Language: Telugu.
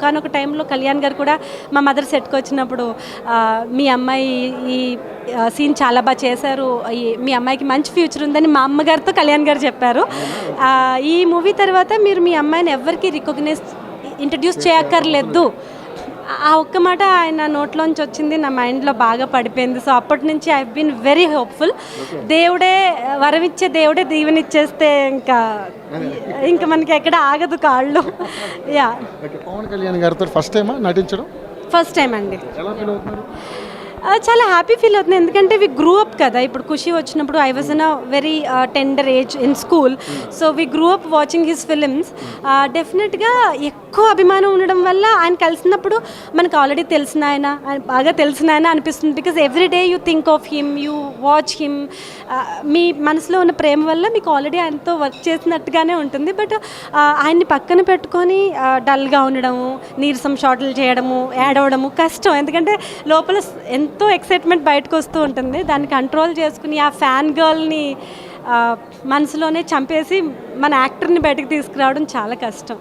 ఒకానొక టైంలో కళ్యాణ్ గారు కూడా మా మదర్ సెట్కి వచ్చినప్పుడు మీ అమ్మాయి ఈ సీన్ చాలా బాగా చేశారు, మీ అమ్మాయికి మంచి ఫ్యూచర్ ఉందని మా అమ్మగారితో కళ్యాణ్ గారు చెప్పారు. ఈ మూవీ తర్వాత మీరు మీ అమ్మాయిని ఎవరికి ఇంట్రడ్యూస్ చేయక్కర్లేదు, ఆ ఒక్క మాట ఆయన నోట్లోంచి వచ్చింది, నా మైండ్లో బాగా పడిపోయింది. సో అప్పటి నుంచి ఐ బీన్ వెరీ హోప్ఫుల్. దేవుడే వరమిచ్చే, దేవుడే దీవెనిచ్చేస్తే ఇంకా మనకి ఎక్కడ ఆగదు కాళ్ళు. యా, పవన్ కళ్యాణ్ గారితో ఫస్ట్ టైమా నటించడం? ఫస్ట్ టైం అండి. ఎలా ఫీల్ అవుతున్నారు? చాలా హ్యాపీ ఫీల్ అవుతుంది, ఎందుకంటే వి గ్రూ అప్ కదా. ఇప్పుడు ఖుషి వచ్చినప్పుడు I was in a very tender age in school, so we grew up watching his films. డెఫినెట్గా ఎక్కువ అభిమానం ఉండడం వల్ల ఆయన కలిసినప్పుడు మనకు ఆల్రెడీ తెలిసిన ఆయన, బాగా తెలిసిన ఆయన అనిపిస్తుంది. Because every day you think of him, you watch him. మీ మనసులో ఉన్న ప్రేమ వల్ల మీకు ఆల్రెడీ ఆయనతో వర్క్ చేసినట్టుగానే ఉంటుంది. బట్ ఆయన్ని పక్కన పెట్టుకొని డల్గా ఉండడము, నీరసం షాట్లు చేయడము, ఏడవడము కష్టం, ఎందుకంటే లోపల ఎంతో ఎక్సైట్మెంట్ బయటకు వస్తూ ఉంటుంది. దాన్ని కంట్రోల్ చేసుకుని ఆ ఫ్యాన్ గర్ల్ని మనసులోనే చంపేసి మన యాక్టర్ని బయటకు తీసుకురావడం చాలా కష్టం.